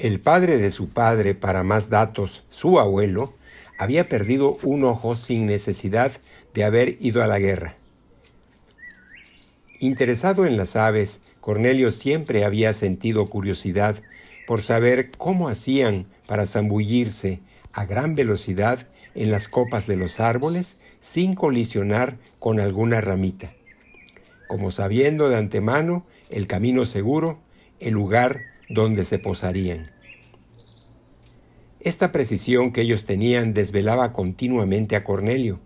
El padre de su padre, para más datos, su abuelo, había perdido un ojo sin necesidad de haber ido a la guerra. Interesado en las aves, Cornelio siempre había sentido curiosidad por saber cómo hacían para zambullirse a gran velocidad en las copas de los árboles sin colisionar con alguna ramita, como sabiendo de antemano el camino seguro, el lugar donde se posarían. Esta precisión que ellos tenían desvelaba continuamente a Cornelio,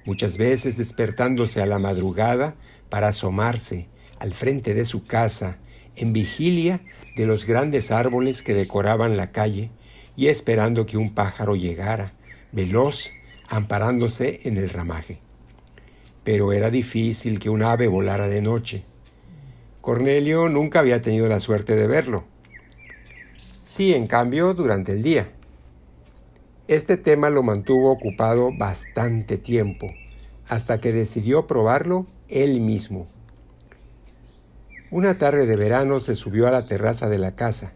muchas veces despertándose a la madrugada para asomarse al frente de su casa en vigilia de los grandes árboles que decoraban la calle y esperando que un pájaro llegara, veloz, amparándose en el ramaje. Pero era difícil que un ave volara de noche. Cornelio nunca había tenido la suerte de verlo. Sí, en cambio, durante el día. Este tema lo mantuvo ocupado bastante tiempo, hasta que decidió probarlo él mismo. Una tarde de verano se subió a la terraza de la casa.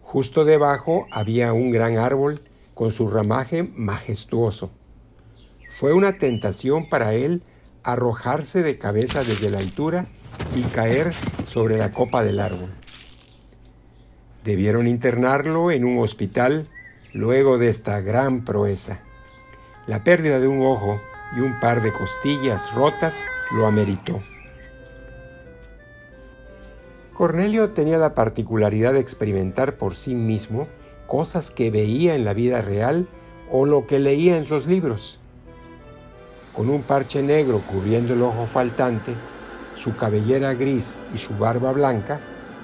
Justo debajo había un gran árbol con su ramaje majestuoso. Fue una tentación para él arrojarse de cabeza desde la altura y caer sobre la copa del árbol. Debieron internarlo en un hospital luego de esta gran proeza. La pérdida de un ojo y un par de costillas rotas lo ameritó. Cornelio tenía la particularidad de experimentar por sí mismo cosas que veía en la vida real o lo que leía en los libros. Con un parche negro cubriendo el ojo faltante, su cabellera gris y su barba blanca,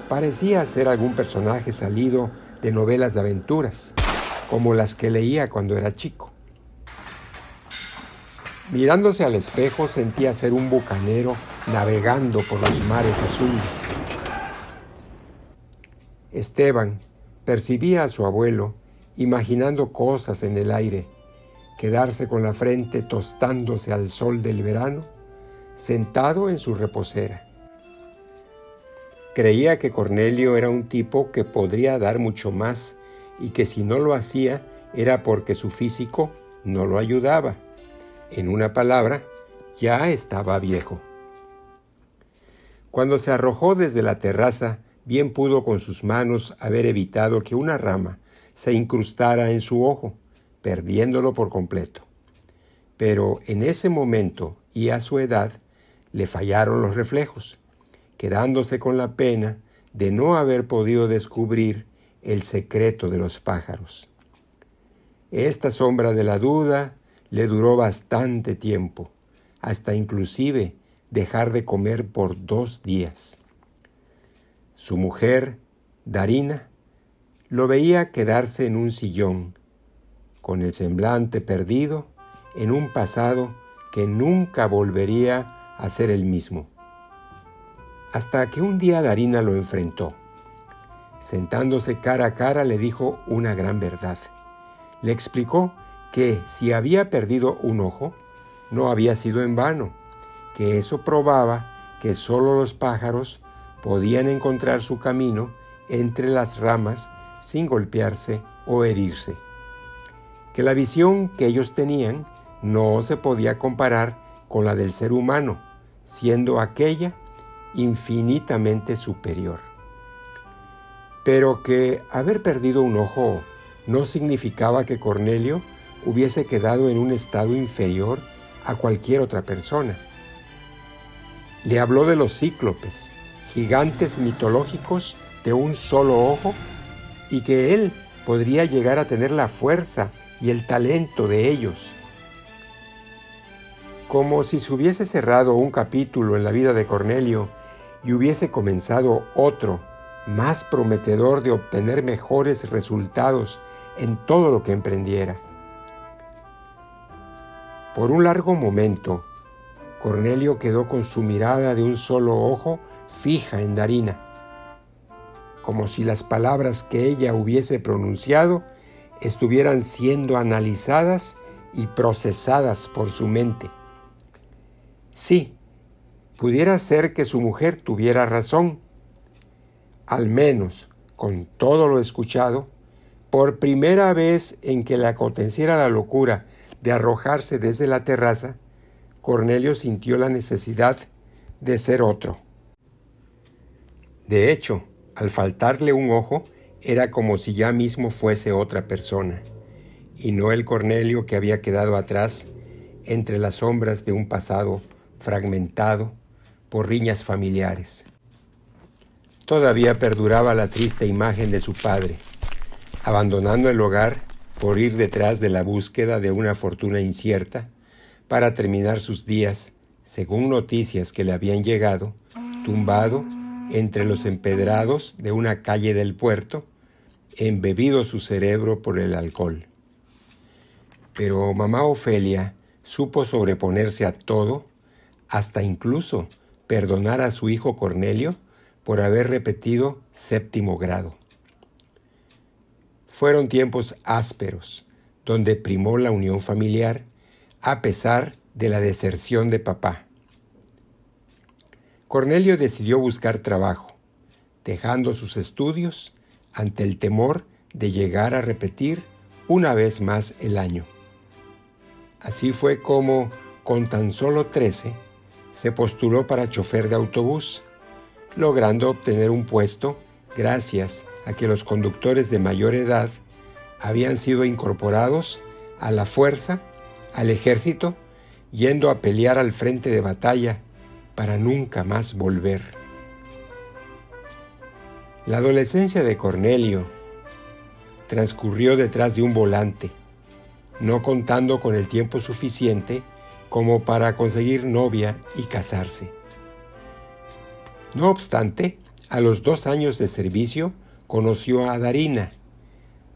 parecía ser algún personaje salido de novelas de aventuras, como las que leía cuando era chico. Mirándose al espejo sentía ser un bucanero navegando por los mares azules. Esteban percibía a su abuelo imaginando cosas en el aire, quedarse con la frente tostándose al sol del verano, sentado en su reposera. Creía que Cornelio era un tipo que podría dar mucho más y que si no lo hacía era porque su físico no lo ayudaba. En una palabra, ya estaba viejo. Cuando se arrojó desde la terraza, bien pudo con sus manos haber evitado que una rama se incrustara en su ojo, perdiéndolo por completo. Pero en ese momento y a su edad le fallaron los reflejos, quedándose con la pena de no haber podido descubrir el secreto de los pájaros. Esta sombra de la duda le duró bastante tiempo, hasta inclusive dejar de comer por 2 días. Su mujer, Darina, lo veía quedarse en un sillón, con el semblante perdido en un pasado que nunca volvería a ser el mismo. Hasta que un día Darina lo enfrentó. Sentándose cara a cara le dijo una gran verdad. Le explicó que si había perdido un ojo, no había sido en vano, que eso probaba que solo los pájaros podían encontrar su camino entre las ramas sin golpearse o herirse, que la visión que ellos tenían no se podía comparar con la del ser humano, siendo aquella infinitamente superior. Pero que haber perdido un ojo no significaba que Cornelio hubiese quedado en un estado inferior a cualquier otra persona. Le habló de los cíclopes, gigantes mitológicos de un solo ojo, y que él podría llegar a tener la fuerza y el talento de ellos. Como si se hubiese cerrado un capítulo en la vida de Cornelio y hubiese comenzado otro, más prometedor de obtener mejores resultados en todo lo que emprendiera. Por un largo momento, Cornelio quedó con su mirada de un solo ojo fija en Darina, como si las palabras que ella hubiese pronunciado estuvieran siendo analizadas y procesadas por su mente. Sí, pudiera ser que su mujer tuviera razón. Al menos, con todo lo escuchado, por primera vez en que le aconteciera la locura de arrojarse desde la terraza, Cornelio sintió la necesidad de ser otro. De hecho, al faltarle un ojo, era como si ya mismo fuese otra persona, y no el Cornelio que había quedado atrás entre las sombras de un pasado fragmentado por riñas familiares. Todavía perduraba la triste imagen de su padre, abandonando el hogar por ir detrás de la búsqueda de una fortuna incierta para terminar sus días, según noticias que le habían llegado, tumbado entre los empedrados de una calle del puerto, embebido su cerebro por el alcohol. Pero mamá Ofelia supo sobreponerse a todo, hasta incluso perdonar a su hijo Cornelio por haber repetido 7º grado. Fueron tiempos ásperos, donde primó la unión familiar, a pesar de la deserción de papá. Cornelio decidió buscar trabajo, dejando sus estudios ante el temor de llegar a repetir una vez más el año. Así fue como, con tan solo 13, se postuló para chofer de autobús, logrando obtener un puesto gracias a que los conductores de mayor edad habían sido incorporados a la fuerza, al ejército, yendo a pelear al frente de batalla para nunca más volver. La adolescencia de Cornelio transcurrió detrás de un volante, no contando con el tiempo suficiente como para conseguir novia y casarse. No obstante, a los 2 años de servicio conoció a Darina,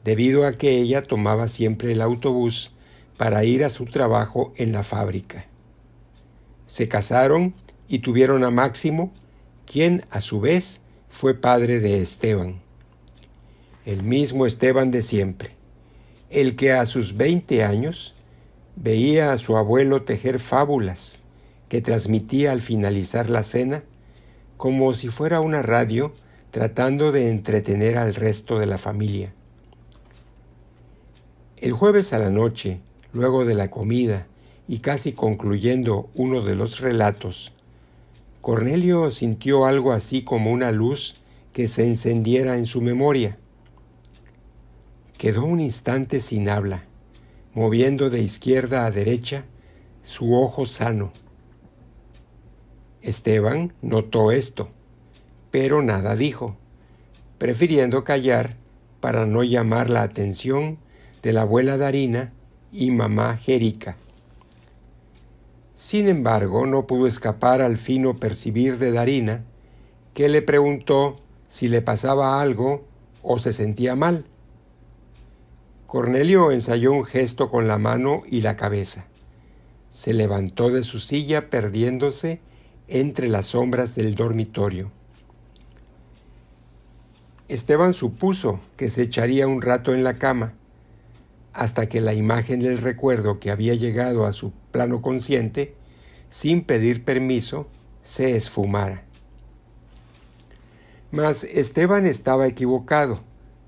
debido a que ella tomaba siempre el autobús para ir a su trabajo en la fábrica. Se casaron y tuvieron a Máximo, quien a su vez fue padre de Esteban. El mismo Esteban de siempre, el que a sus 20 años veía a su abuelo tejer fábulas que transmitía al finalizar la cena, como si fuera una radio tratando de entretener al resto de la familia. El jueves a la noche, luego de la comida y casi concluyendo uno de los relatos, Cornelio sintió algo así como una luz que se encendiera en su memoria. Quedó un instante sin habla, moviendo de izquierda a derecha su ojo sano. Esteban notó esto, pero nada dijo, prefiriendo callar para no llamar la atención de la abuela Darina y mamá Jerica. Sin embargo, no pudo escapar al fino percibir de Darina, que le preguntó si le pasaba algo o se sentía mal. Cornelio ensayó un gesto con la mano y la cabeza. Se levantó de su silla perdiéndose entre las sombras del dormitorio. Esteban supuso que se echaría un rato en la cama, hasta que la imagen del recuerdo que había llegado a su plano consciente, sin pedir permiso, se esfumara. Mas Esteban estaba equivocado,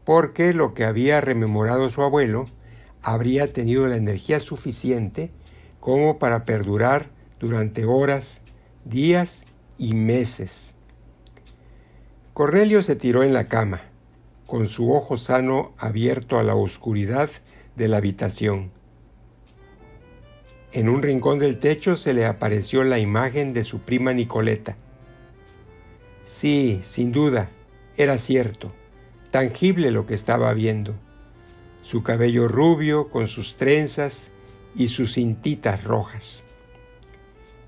porque lo que había rememorado su abuelo habría tenido la energía suficiente como para perdurar durante horas, días y meses. Cornelio se tiró en la cama, con su ojo sano abierto a la oscuridad de la habitación. En un rincón del techo se le apareció la imagen de su prima Nicoleta. Sí, sin duda, era cierto, tangible lo que estaba viendo. Su cabello rubio con sus trenzas y sus cintitas rojas.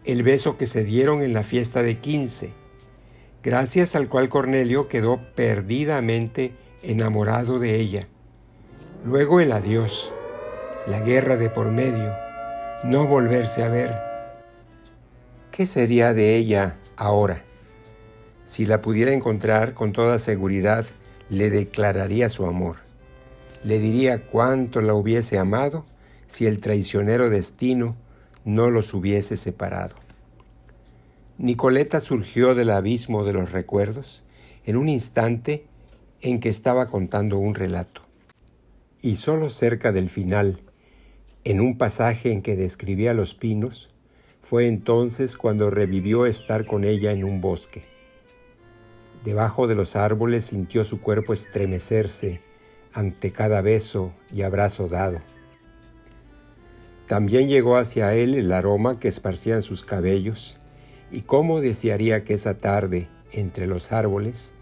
El beso que se dieron en la fiesta de 15, gracias al cual Cornelio quedó perdidamente enamorado de ella. Luego el adiós, la guerra de por medio, no volverse a ver. ¿Qué sería de ella ahora? Si la pudiera encontrar, con toda seguridad le declararía su amor. Le diría cuánto la hubiese amado si el traicionero destino no los hubiese separado. Nicoleta surgió del abismo de los recuerdos en un instante en que estaba contando un relato. Y solo cerca del final, en un pasaje en que describía los pinos, fue entonces cuando revivió estar con ella en un bosque. Debajo de los árboles sintió su cuerpo estremecerse ante cada beso y abrazo dado. También llegó hacia él el aroma que esparcían sus cabellos, y cómo desearía que esa tarde, entre los árboles,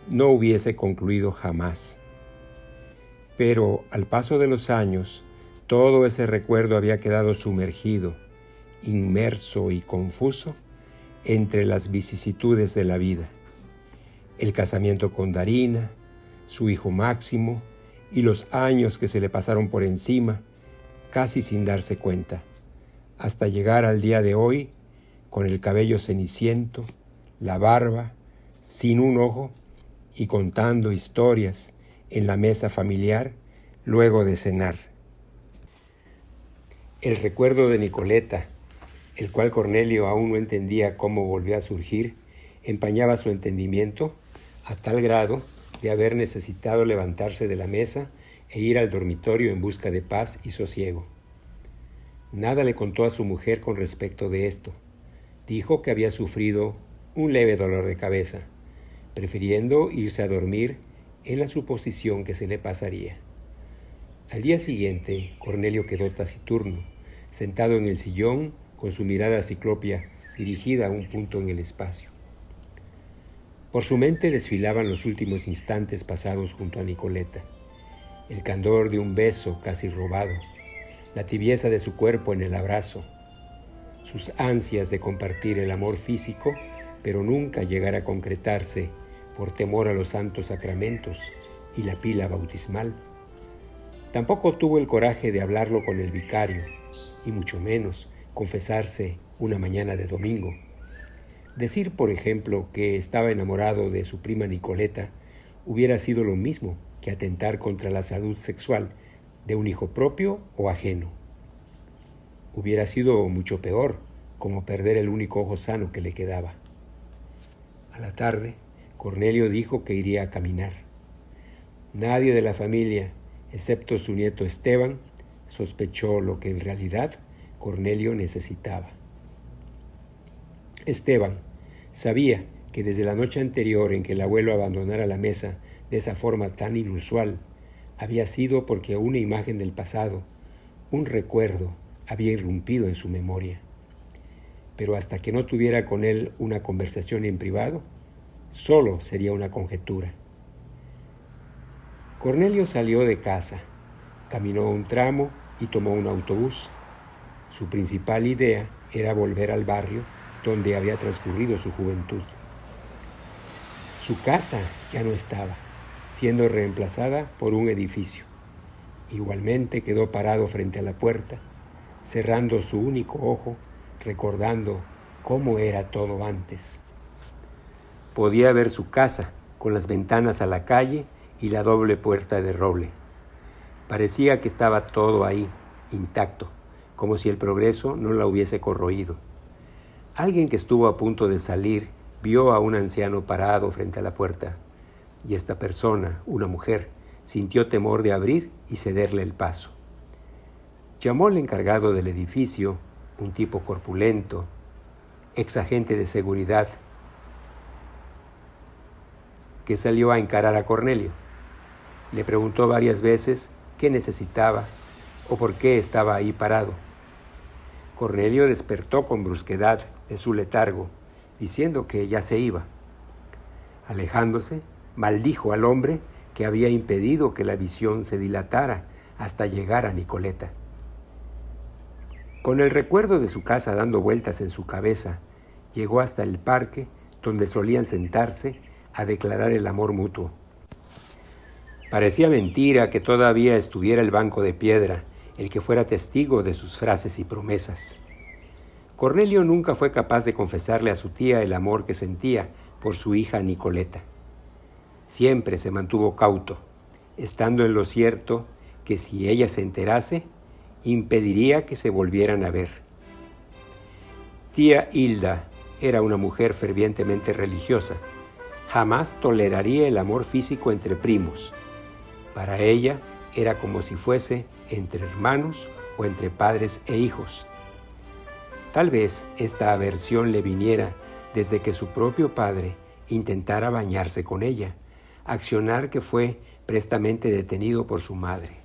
no hubiese concluido jamás. Pero al paso de los años, todo ese recuerdo había quedado sumergido, inmerso y confuso entre las vicisitudes de la vida. El casamiento con Darina, su hijo Máximo y los años que se le pasaron por encima, casi sin darse cuenta, hasta llegar al día de hoy con el cabello ceniciento, la barba, sin un ojo y contando historias en la mesa familiar luego de cenar. El recuerdo de Nicoleta, el cual Cornelio aún no entendía cómo volvió a surgir, empañaba su entendimiento a tal grado de haber necesitado levantarse de la mesa e ir al dormitorio en busca de paz y sosiego. Nada le contó a su mujer con respecto de esto. Dijo que había sufrido un leve dolor de cabeza, prefiriendo irse a dormir en la suposición que se le pasaría. Al día siguiente, Cornelio quedó taciturno, sentado en el sillón con su mirada ciclópea dirigida a un punto en el espacio. Por su mente desfilaban los últimos instantes pasados junto a Nicoleta, el candor de un beso casi robado, la tibieza de su cuerpo en el abrazo, sus ansias de compartir el amor físico, pero nunca llegar a concretarse por temor a los santos sacramentos y la pila bautismal. Tampoco tuvo el coraje de hablarlo con el vicario, y mucho menos confesarse una mañana de domingo. Decir, por ejemplo, que estaba enamorado de su prima Nicoleta hubiera sido lo mismo que atentar contra la salud sexual de un hijo propio o ajeno. Hubiera sido mucho peor, como perder el único ojo sano que le quedaba. A la tarde, Cornelio dijo que iría a caminar. Nadie de la familia, excepto su nieto Esteban, sospechó lo que en realidad Cornelio necesitaba. Esteban sabía que desde la noche anterior en que el abuelo abandonara la mesa de esa forma tan inusual, había sido porque una imagen del pasado, un recuerdo, había irrumpido en su memoria. Pero hasta que no tuviera con él una conversación en privado, solo sería una conjetura. Cornelio salió de casa, caminó un tramo y tomó un autobús. Su principal idea era volver al barrio donde había transcurrido su juventud. Su casa ya no estaba, siendo reemplazada por un edificio. Igualmente quedó parado frente a la puerta, cerrando su único ojo, recordando cómo era todo antes. Podía ver su casa, con las ventanas a la calle y la doble puerta de roble. Parecía que estaba todo ahí, intacto, como si el progreso no la hubiese corroído. Alguien que estuvo a punto de salir vio a un anciano parado frente a la puerta, y esta persona, una mujer, sintió temor de abrir y cederle el paso. Llamó al encargado del edificio, un tipo corpulento, ex agente de seguridad, que salió a encarar a Cornelio. Le preguntó varias veces qué necesitaba o por qué estaba ahí parado. Cornelio despertó con brusquedad de su letargo, diciendo que ya se iba. Alejándose, maldijo al hombre que había impedido que la visión se dilatara hasta llegar a Nicoleta. Con el recuerdo de su casa dando vueltas en su cabeza, llegó hasta el parque donde solían sentarse a declarar el amor mutuo. Parecía mentira que todavía estuviera el banco de piedra, el que fuera testigo de sus frases y promesas. Cornelio nunca fue capaz de confesarle a su tía el amor que sentía por su hija Nicoleta. Siempre se mantuvo cauto, estando en lo cierto que si ella se enterase, impediría que se volvieran a ver. Tía Hilda era una mujer fervientemente religiosa. Jamás toleraría el amor físico entre primos. Para ella era como si fuese entre hermanos o entre padres e hijos. Tal vez esta aversión le viniera desde que su propio padre intentara bañarse con ella, accionar que fue prestamente detenido por su madre.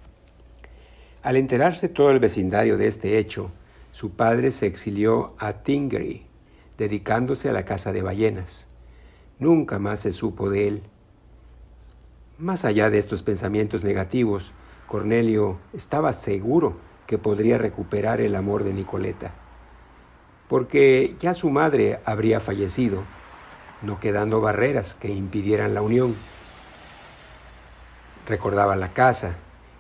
Al enterarse todo el vecindario de este hecho, su padre se exilió a Tingray, dedicándose a la caza de ballenas. Nunca más se supo de él. Más allá de estos pensamientos negativos, Cornelio estaba seguro que podría recuperar el amor de Nicoleta, porque ya su madre habría fallecido, no quedando barreras que impidieran la unión. Recordaba la casa,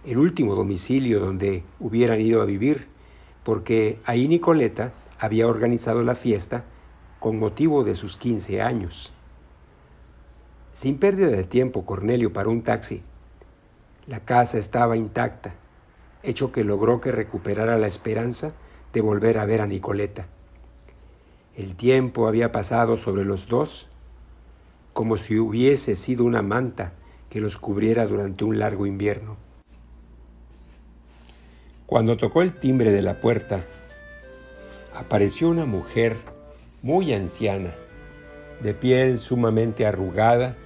el último domicilio donde hubieran ido a vivir, porque ahí Nicoleta había organizado la fiesta con motivo de sus 15 años. Sin pérdida de tiempo, Cornelio paró un taxi. La casa estaba intacta, hecho que logró que recuperara la esperanza de volver a ver a Nicoleta. El tiempo había pasado sobre los dos, como si hubiese sido una manta que los cubriera durante un largo invierno. Cuando tocó el timbre de la puerta, apareció una mujer muy anciana, de piel sumamente arrugada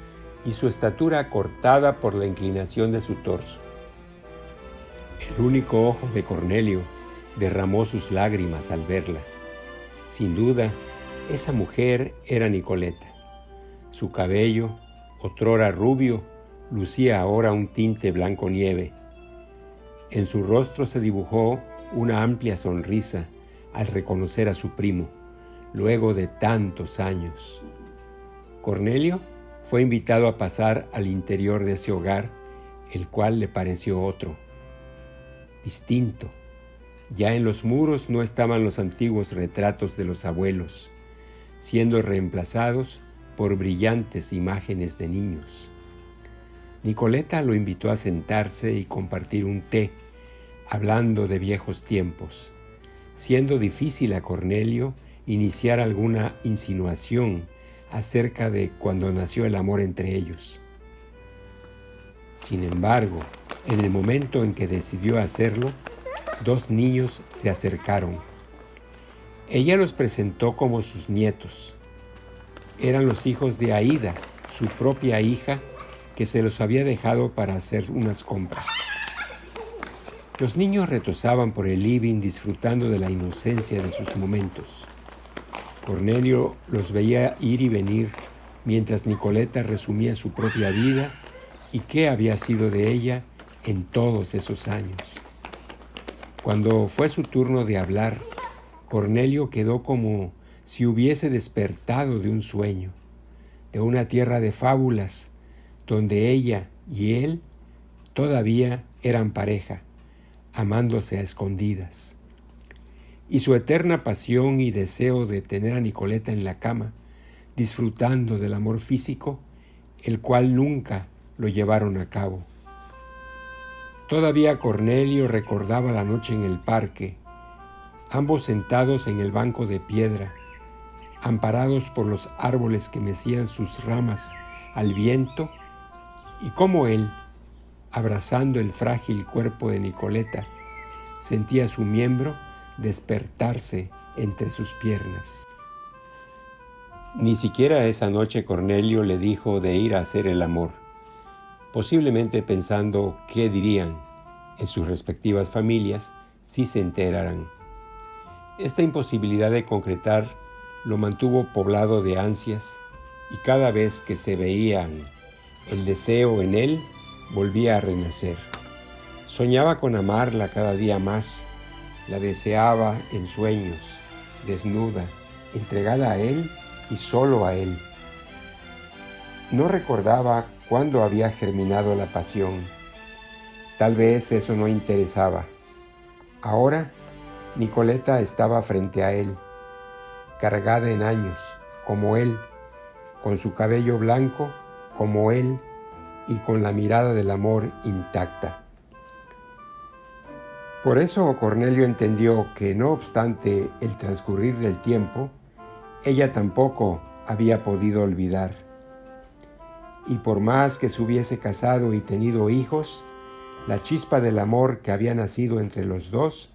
y su estatura cortada por la inclinación de su torso. El único ojo de Cornelio derramó sus lágrimas al verla. Sin duda, esa mujer era Nicoleta. Su cabello, otrora rubio, lucía ahora un tinte blanco nieve. En su rostro se dibujó una amplia sonrisa al reconocer a su primo, luego de tantos años. Cornelio fue invitado a pasar al interior de ese hogar, el cual le pareció otro, distinto. Ya en los muros no estaban los antiguos retratos de los abuelos, siendo reemplazados por brillantes imágenes de niños. Nicoleta lo invitó a sentarse y compartir un té, hablando de viejos tiempos, siendo difícil a Cornelio iniciar alguna insinuación acerca de cuando nació el amor entre ellos. Sin embargo, en el momento en que decidió hacerlo, dos niños se acercaron. Ella los presentó como sus nietos. Eran los hijos de Aída, su propia hija, que se los había dejado para hacer unas compras. Los niños retozaban por el living disfrutando de la inocencia de sus momentos. Cornelio los veía ir y venir, mientras Nicoleta resumía su propia vida y qué había sido de ella en todos esos años. Cuando fue su turno de hablar, Cornelio quedó como si hubiese despertado de un sueño, de una tierra de fábulas, donde ella y él todavía eran pareja, amándose a escondidas. Y su eterna pasión y deseo de tener a Nicoleta en la cama, disfrutando del amor físico, el cual nunca lo llevaron a cabo. Todavía Cornelio recordaba la noche en el parque, ambos sentados en el banco de piedra, amparados por los árboles que mecían sus ramas al viento, y cómo él, abrazando el frágil cuerpo de Nicoleta, sentía su miembro despertarse entre sus piernas. Ni siquiera esa noche Cornelio le dijo de ir a hacer el amor, posiblemente pensando qué dirían en sus respectivas familias si se enteraran. Esta imposibilidad de concretar lo mantuvo poblado de ansias, y cada vez que se veían, el deseo en él volvía a renacer. Soñaba con amarla cada día más, la deseaba en sueños, desnuda, entregada a él y solo a él. No recordaba cuándo había germinado la pasión. Tal vez eso no interesaba. Ahora, Nicoleta estaba frente a él, cargada en años, como él, con su cabello blanco, como él, y con la mirada del amor intacta. Por eso Cornelio entendió que, no obstante el transcurrir del tiempo, ella tampoco había podido olvidar. y por más que se hubiese casado y tenido hijos, la chispa del amor que había nacido entre los dos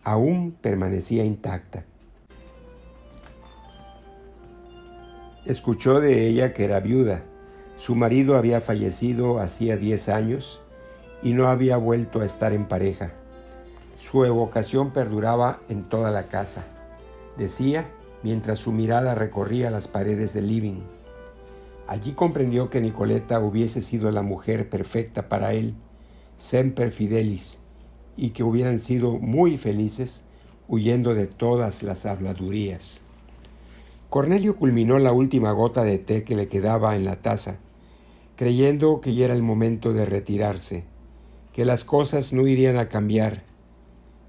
aún permanecía intacta. Escuchó de ella que era viuda. Su marido había fallecido hacía 10 años y no había vuelto a estar en pareja. Su evocación perduraba en toda la casa, decía mientras su mirada recorría las paredes del living. Allí comprendió que Nicoletta hubiese sido la mujer perfecta para él, semper fidelis, y que hubieran sido muy felices huyendo de todas las habladurías. Cornelio culminó la última gota de té que le quedaba en la taza, creyendo que ya era el momento de retirarse, que las cosas no irían a cambiar,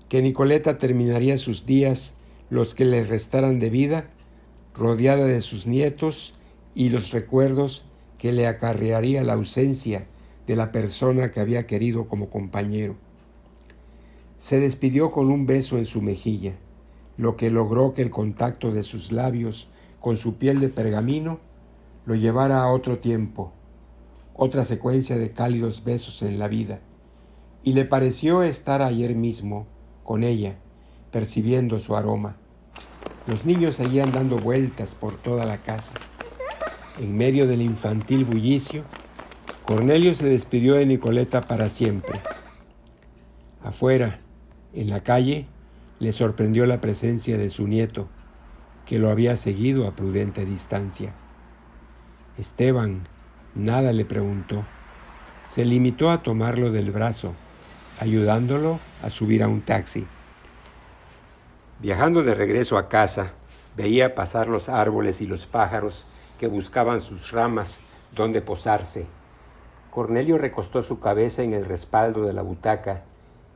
que Nicoletta terminaría sus días, los que le restaran de vida, rodeada de sus nietos y los recuerdos que le acarrearía la ausencia de la persona que había querido como compañero. Se despidió con un beso en su mejilla, lo que logró que el contacto de sus labios con su piel de pergamino lo llevara a otro tiempo, otra secuencia de cálidos besos en la vida, y le pareció estar ayer mismo con ella, percibiendo su aroma. Los niños seguían dando vueltas por toda la casa. En medio del infantil bullicio, Cornelio se despidió de Nicoletta para siempre. Afuera, en la calle, le sorprendió la presencia de su nieto, que lo había seguido a prudente distancia. Esteban nada le preguntó. Se limitó a tomarlo del brazo, ayudándolo a subir a un taxi. Viajando de regreso a casa, veía pasar los árboles y los pájaros que buscaban sus ramas donde posarse. Cornelio recostó su cabeza en el respaldo de la butaca,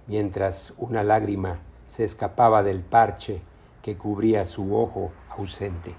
mientras una lágrima se escapaba del parche que cubría su ojo ausente.